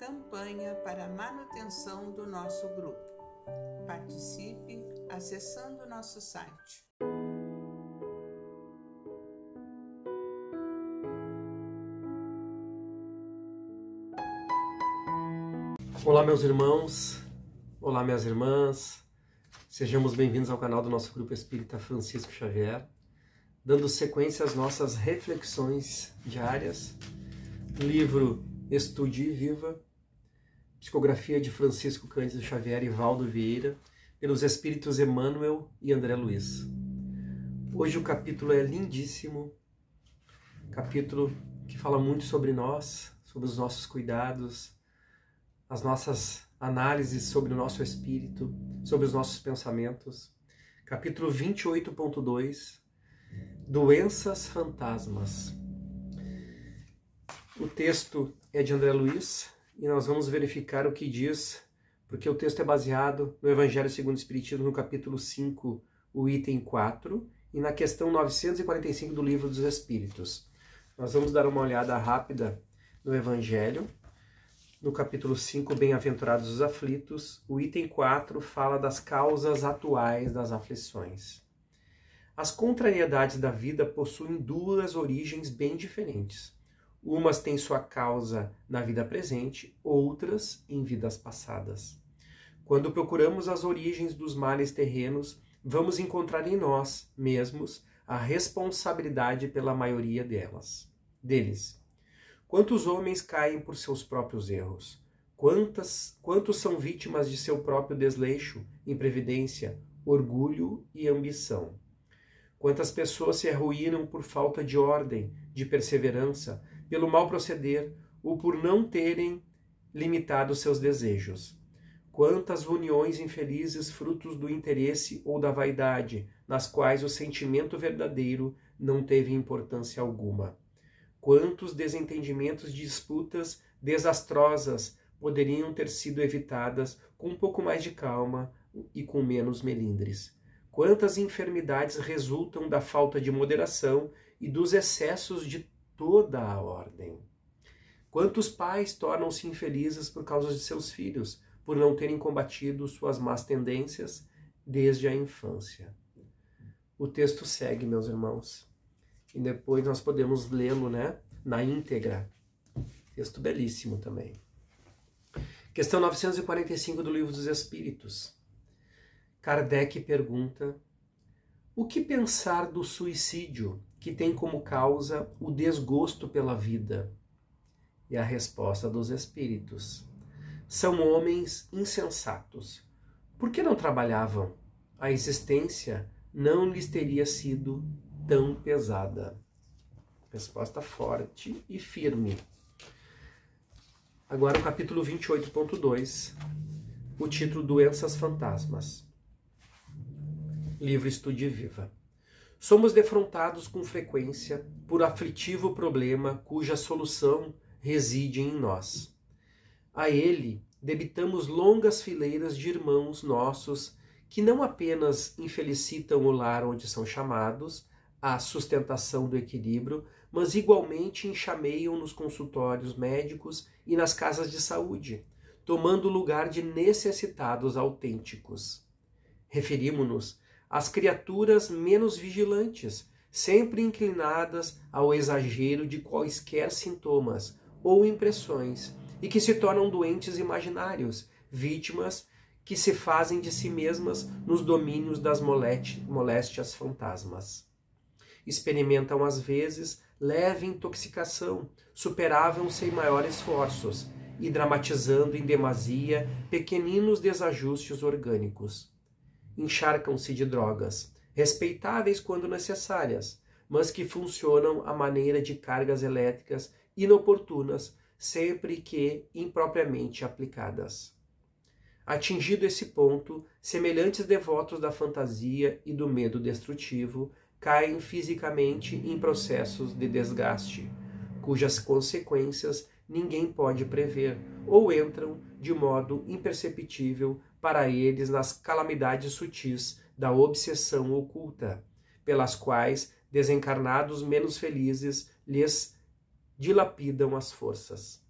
campanha para a manutenção do nosso grupo. Participe acessando o nosso site. Olá, meus irmãos, olá, minhas irmãs, sejamos bem-vindos ao canal do nosso Grupo Espírita Francisco Xavier, dando sequência às nossas reflexões diárias, livro Estude e Viva, psicografia de Francisco Cândido Xavier e Valdo Vieira, pelos Espíritos Emmanuel e André Luiz. Hoje o capítulo é lindíssimo, capítulo que fala muito sobre nós, sobre os nossos cuidados, as nossas análises sobre o nosso espírito, sobre os nossos pensamentos. Capítulo 28.2, Doenças Fantasmas. O texto é de André Luiz e nós vamos verificar o que diz, porque o texto é baseado no Evangelho segundo o Espiritismo, no capítulo 5, o item 4, e na questão 945 do Livro dos Espíritos. Nós vamos dar uma olhada rápida no Evangelho. No capítulo 5, Bem-aventurados os aflitos, o item 4 fala das causas atuais das aflições. As contrariedades da vida possuem duas origens bem diferentes. Umas têm sua causa na vida presente, outras em vidas passadas. Quando procuramos as origens dos males terrenos, vamos encontrar em nós mesmos a responsabilidade pela maioria deles. Quantos homens caem por seus próprios erros? Quantos são vítimas de seu próprio desleixo, imprevidência, orgulho e ambição? Quantas pessoas se arruinam por falta de ordem, de perseverança, pelo mau proceder ou por não terem limitado seus desejos? Quantas uniões infelizes frutos do interesse ou da vaidade, nas quais o sentimento verdadeiro não teve importância alguma? Quantos desentendimentos e disputas desastrosas poderiam ter sido evitadas com um pouco mais de calma e com menos melindres? Quantas enfermidades resultam da falta de moderação e dos excessos de toda a ordem? Quantos pais tornam-se infelizes por causa de seus filhos, por não terem combatido suas más tendências desde a infância? O texto segue, meus irmãos. E depois nós podemos lê-lo, na íntegra. Texto belíssimo também. Questão 945 do Livro dos Espíritos. Kardec pergunta: o que pensar do suicídio que tem como causa o desgosto pela vida? E a resposta dos Espíritos: são homens insensatos. Por que não trabalhavam? A existência não lhes teria sido tão pesada. Resposta forte e firme. Agora o capítulo 28.2, o título Doenças Fantasmas. Livro Estude e Viva. Somos defrontados com frequência por aflitivo problema cuja solução reside em nós. A ele debitamos longas fileiras de irmãos nossos que não apenas infelicitam o lar onde são chamados à sustentação do equilíbrio, mas igualmente enxameiam nos consultórios médicos e nas casas de saúde, tomando o lugar de necessitados autênticos. Referimos-nos às criaturas menos vigilantes, sempre inclinadas ao exagero de quaisquer sintomas ou impressões, e que se tornam doentes imaginários, vítimas que se fazem de si mesmas nos domínios das moléstias fantasmas. Experimentam às vezes leve intoxicação, superavam sem maiores esforços, e dramatizando em demasia pequeninos desajustes orgânicos. Encharcam-se de drogas, respeitáveis quando necessárias, mas que funcionam à maneira de cargas elétricas inoportunas, sempre que impropriamente aplicadas. Atingido esse ponto, semelhantes devotos da fantasia e do medo destrutivo caem fisicamente em processos de desgaste, cujas consequências ninguém pode prever, ou entram de modo imperceptível para eles nas calamidades sutis da obsessão oculta, pelas quais desencarnados menos felizes lhes dilapidam as forças.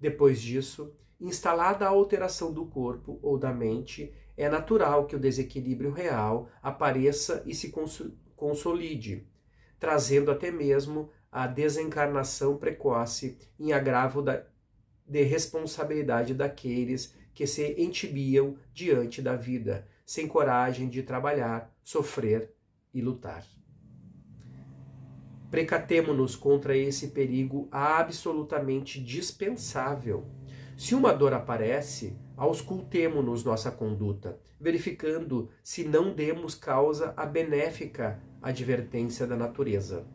Depois disso, instalada a alteração do corpo ou da mente, é natural que o desequilíbrio real apareça e se consolide, trazendo até mesmo a desencarnação precoce em agravo de responsabilidade daqueles que se entibiam diante da vida, sem coragem de trabalhar, sofrer e lutar. Precatemo-nos contra esse perigo absolutamente dispensável. Se uma dor aparece, auscultemo-nos nossa conduta, verificando se não demos causa à benéfica advertência da natureza.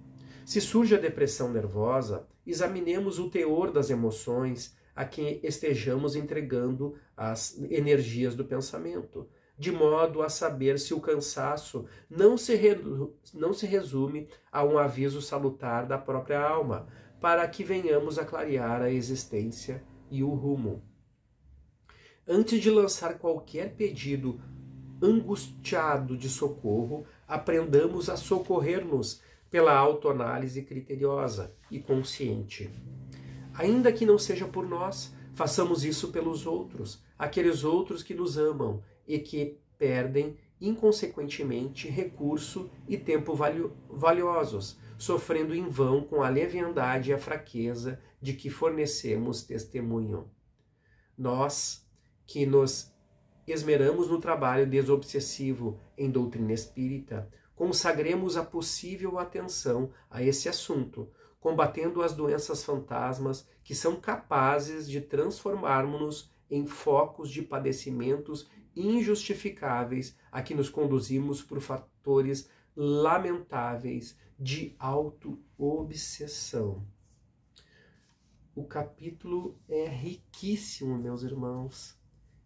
Se surge a depressão nervosa, examinemos o teor das emoções a que estejamos entregando as energias do pensamento, de modo a saber se o cansaço não se resume a um aviso salutar da própria alma, para que venhamos a clarear a existência e o rumo. Antes de lançar qualquer pedido angustiado de socorro, aprendamos a socorrer-nos pela autoanálise criteriosa e consciente. Ainda que não seja por nós, façamos isso pelos outros, aqueles outros que nos amam e que perdem inconsequentemente recurso e tempo valiosos, sofrendo em vão com a leviandade e a fraqueza de que fornecemos testemunho. Nós, que nos esmeramos no trabalho desobsessivo em doutrina espírita, consagremos a possível atenção a esse assunto, combatendo as doenças fantasmas que são capazes de transformarmos-nos em focos de padecimentos injustificáveis a que nos conduzimos por fatores lamentáveis de auto-obsessão. O capítulo é riquíssimo, meus irmãos,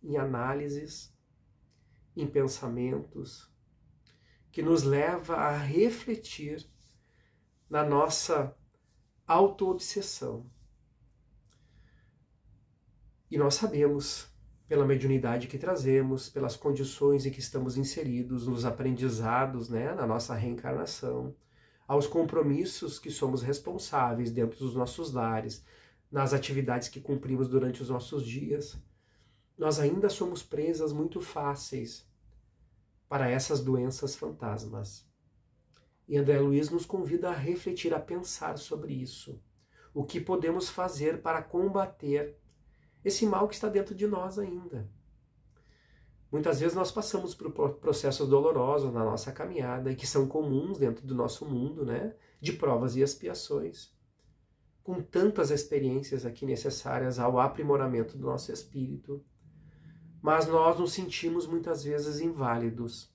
em análises, em pensamentos, que nos leva a refletir na nossa auto-obsessão. E nós sabemos, pela mediunidade que trazemos, pelas condições em que estamos inseridos, nos aprendizados, na nossa reencarnação, aos compromissos que somos responsáveis dentro dos nossos lares, nas atividades que cumprimos durante os nossos dias, nós ainda somos presas muito fáceis para essas doenças fantasmas. E André Luiz nos convida a refletir, a pensar sobre isso. O que podemos fazer para combater esse mal que está dentro de nós ainda. Muitas vezes nós passamos por processos dolorosos na nossa caminhada e que são comuns dentro do nosso mundo, de provas e expiações, com tantas experiências aqui necessárias ao aprimoramento do nosso espírito. Mas nós nos sentimos muitas vezes inválidos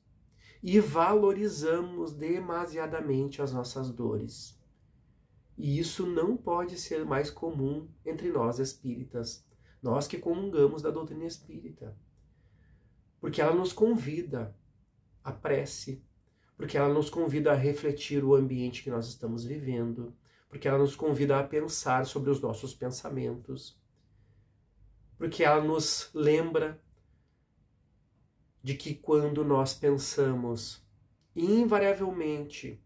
e valorizamos demasiadamente as nossas dores. E isso não pode ser mais comum entre nós espíritas, nós que comungamos da doutrina espírita. Porque ela nos convida à prece, porque ela nos convida a refletir o ambiente que nós estamos vivendo, porque ela nos convida a pensar sobre os nossos pensamentos, porque ela nos lembra de que quando nós pensamos invariavelmente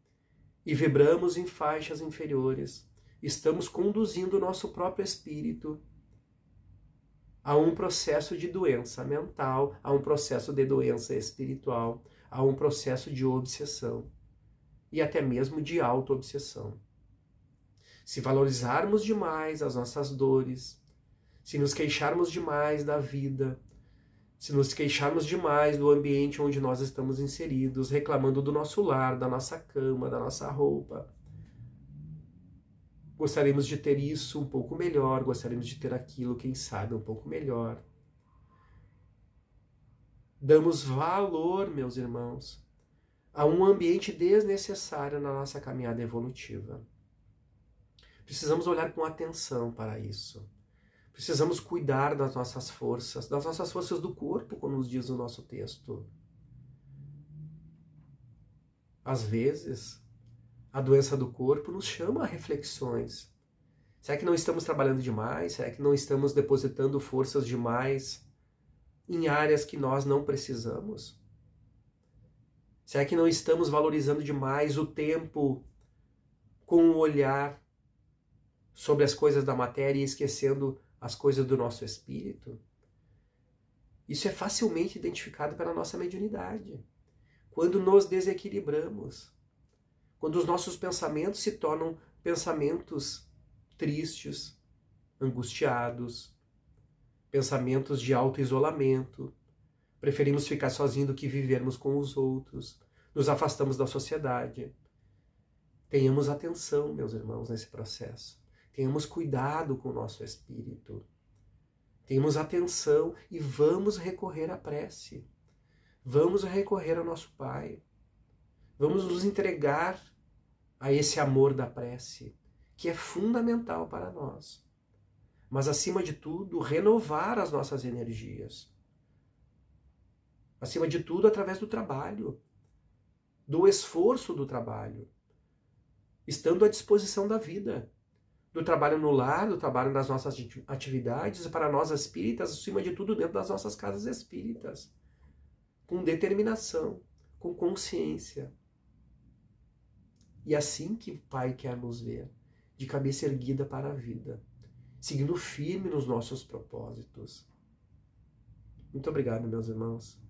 e vibramos em faixas inferiores, estamos conduzindo o nosso próprio espírito a um processo de doença mental, a um processo de doença espiritual, a um processo de obsessão e até mesmo de auto-obsessão. Se valorizarmos demais as nossas dores, se nos queixarmos demais da vida, se nos queixarmos demais do ambiente onde nós estamos inseridos, reclamando do nosso lar, da nossa cama, da nossa roupa, gostaríamos de ter isso um pouco melhor, gostaríamos de ter aquilo, quem sabe, um pouco melhor. Damos valor, meus irmãos, a um ambiente desnecessário na nossa caminhada evolutiva. Precisamos olhar com atenção para isso. Precisamos cuidar das nossas forças do corpo, como nos diz o nosso texto. Às vezes, a doença do corpo nos chama a reflexões. Será que não estamos trabalhando demais? Será que não estamos depositando forças demais em áreas que nós não precisamos? Será que não estamos valorizando demais o tempo com o olhar sobre as coisas da matéria e esquecendo as coisas do nosso espírito, isso é facilmente identificado pela nossa mediunidade. Quando nos desequilibramos, quando os nossos pensamentos se tornam pensamentos tristes, angustiados, pensamentos de auto-isolamento, preferimos ficar sozinhos do que vivermos com os outros, nos afastamos da sociedade. Tenhamos atenção, meus irmãos, nesse processo. Tenhamos cuidado com o nosso espírito. Tenhamos atenção e vamos recorrer à prece. Vamos recorrer ao nosso Pai. Vamos nos entregar a esse amor da prece, que é fundamental para nós. Mas, acima de tudo, renovar as nossas energias. Acima de tudo, através do trabalho, do esforço do trabalho, estando à disposição da vida, do trabalho no lar, do trabalho nas nossas atividades, para nós espíritas, acima de tudo, dentro das nossas casas espíritas, com determinação, com consciência. E assim que o Pai quer nos ver, de cabeça erguida para a vida, seguindo firme nos nossos propósitos. Muito obrigado, meus irmãos,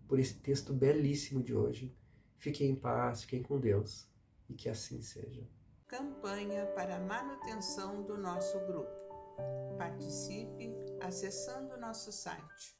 por esse texto belíssimo de hoje. Fiquem em paz, fiquem com Deus, e que assim seja. Campanha para a manutenção do nosso grupo. Participe acessando nosso site.